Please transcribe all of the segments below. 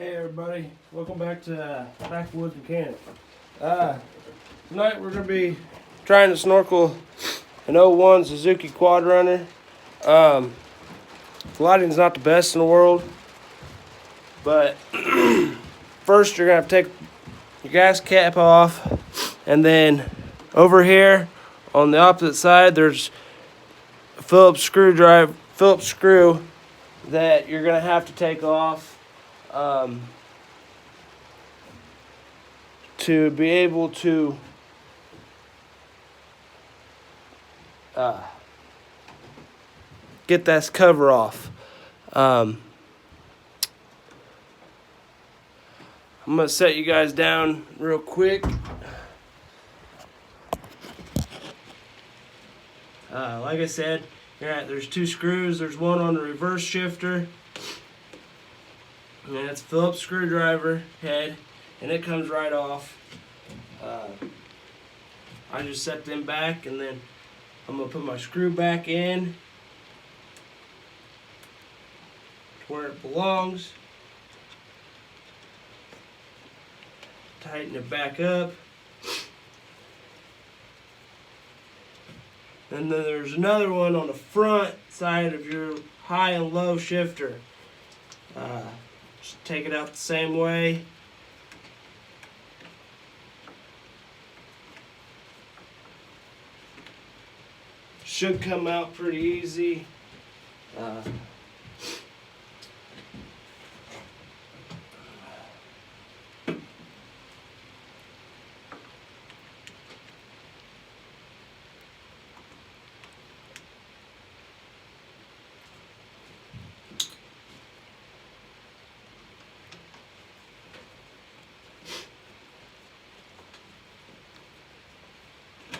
Hey everybody, welcome back to Backwoods Mechanic. Tonight we're going to be trying to snorkel an '01 Suzuki quad runner. The lighting's not the best in the world, but first you're going to have to take your gas cap off, and then over here on the opposite side there's a Phillips screw that you're going to have to take off to be able to get this cover off. I'm going to set you guys down real quick. Like I said, there's two screws. There's one on the reverse shifter, and it's a Phillips screwdriver head, and it comes right off. I just set them back, and then I'm going to put my screw back in where it belongs. Tighten it back up. And then there's another one on the front side of your high and low shifter. Just take it out the same way. Should come out pretty easy.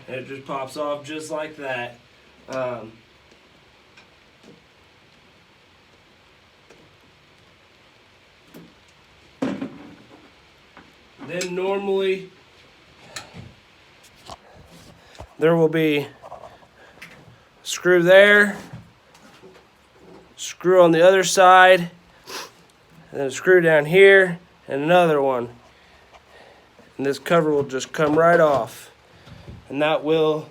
It just pops off just like that. Then normally there will be a screw there, screw on the other side, and then a screw down here, and another one. And this cover will just come right off. And that will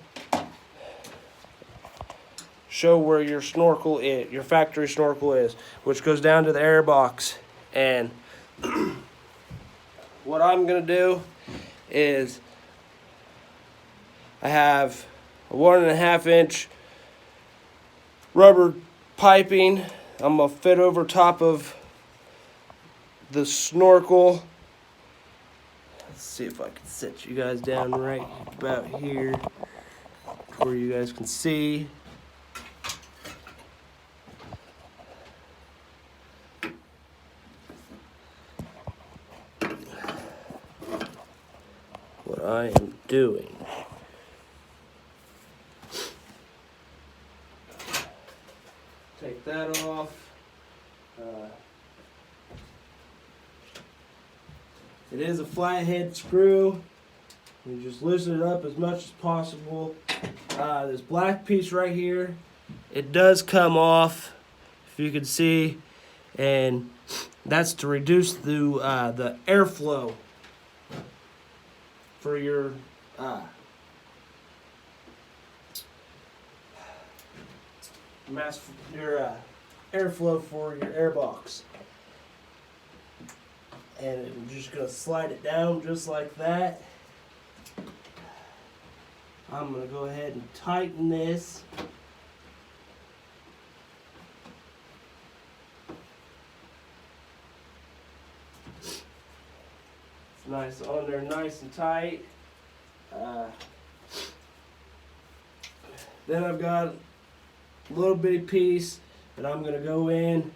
show where your snorkel is, your factory snorkel is, which goes down to the air box. And what I'm gonna do is I have a 1.5 inch rubber piping. I'm gonna fit over top of the snorkel. Let's see if I can set you guys down right about here where you guys can see. What I am doing. Take that off. It is a flathead screw. You just loosen it up as much as possible. This black piece right here, it does come off, if you can see, and that's to reduce the airflow for your airflow for your airbox. And I'm just going to slide it down just like that. I'm going to go ahead and tighten this. It's nice on there, nice and tight. Then I've got a little bitty piece that I'm going to go in,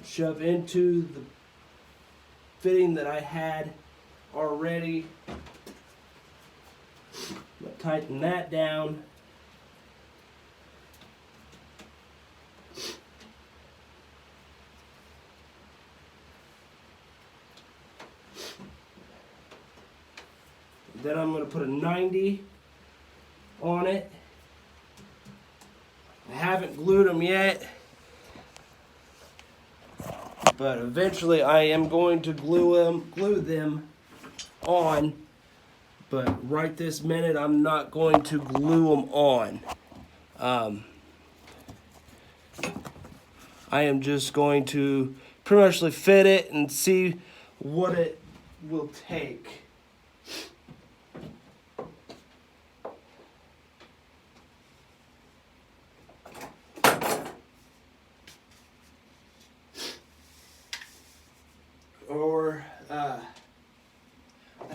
shove into the fitting that I had already. But tighten that down. Then I'm going to put a 90 on it. I haven't glued them yet. but eventually I am going to glue them on. But right this minute, I'm not going to glue them on. I am just going to pretty much fit it and see what it will take. Or I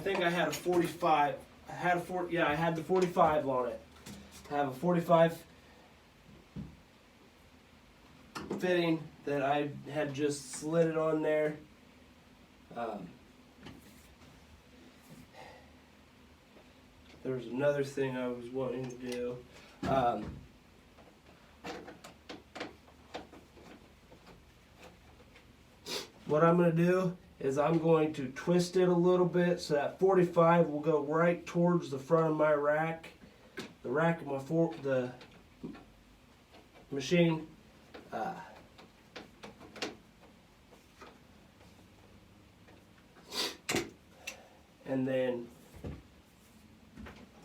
think I had a 45. I had the 45 on it. I have a 45 fitting that I had just slid it on there. There was another thing I was wanting to do. What I'm going to do is I'm going to twist it a little bit so that 45 will go right towards the front of my rack. The rack of the machine. And then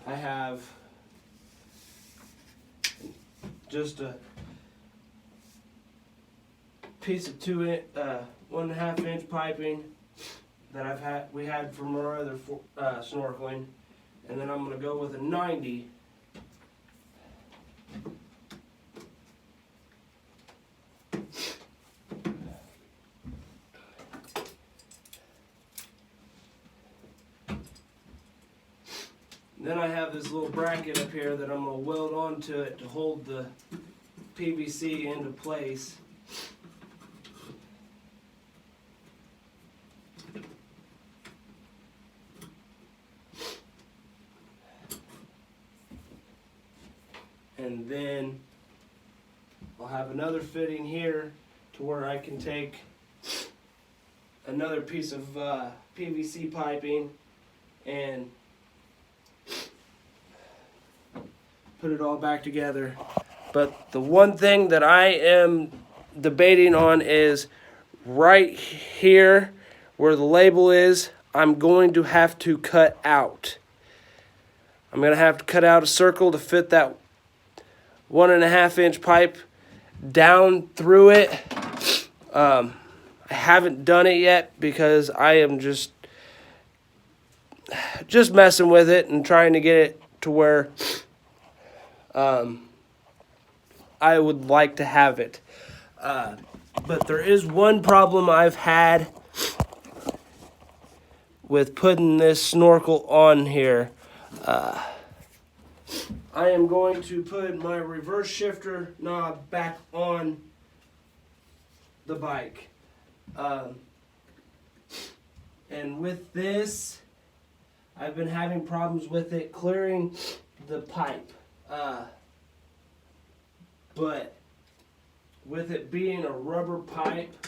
I have just a piece of 1.5 inch piping that we had from our other snorkeling, and then I'm going to go with a 90. Then I have this little bracket up here that I'm going to weld onto it to hold the PVC into place. And then I'll have another fitting here to where I can take another piece of PVC piping and put it all back together. But the one thing that I am debating on is right here where the label is, I'm going to have to cut out. I'm going to have to cut out a circle to fit that 1.5 inch pipe down through it. I haven't done it yet because I am just messing with it and trying to get it to where I would like to have it. But there is one problem I've had with putting this snorkel on here. I am going to put my reverse shifter knob back on the bike. And with this, I've been having problems with it clearing the pipe. But with it being a rubber pipe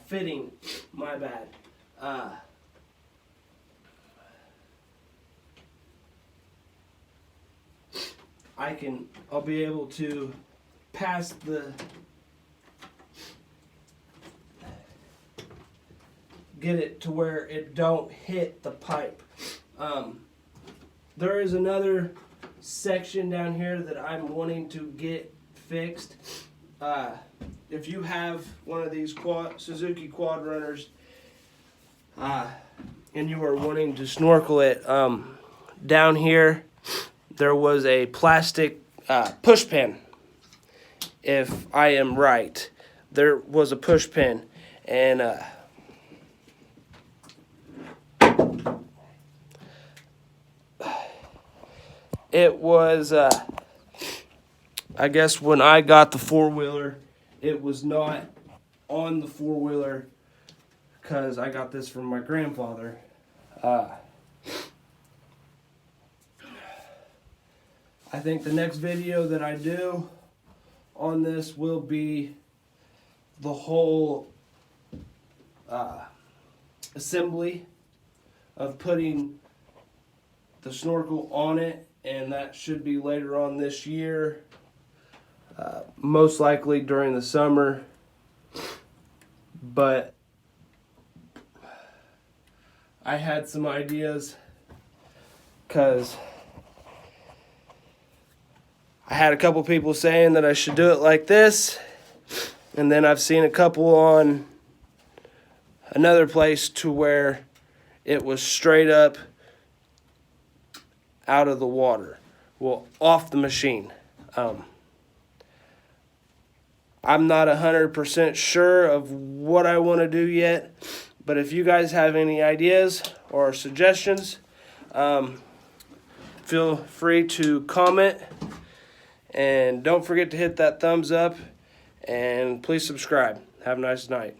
fitting, my bad. I'll be able to pass get it to where it don't hit the pipe. There is another section down here that I'm wanting to get fixed. If you have one of these Suzuki quad runners and you are wanting to snorkel it, down here there was a plastic push pin. If I am right, there was a push pin, and it was I guess when I got the four-wheeler, it was not on the four-wheeler because I got this from my grandfather. I think the next video that I do on this will be the whole assembly of putting the snorkel on it, and that should be later on this year, most likely during the summer. But I had some ideas because I had a couple people saying that I should do it like this, and then I've seen a couple on another place to where it was straight up out of the water, well, off the machine. I'm not 100% sure of what I want to do yet, but if you guys have any ideas or suggestions, feel free to comment, and don't forget to hit that thumbs up, and please subscribe. Have a nice night.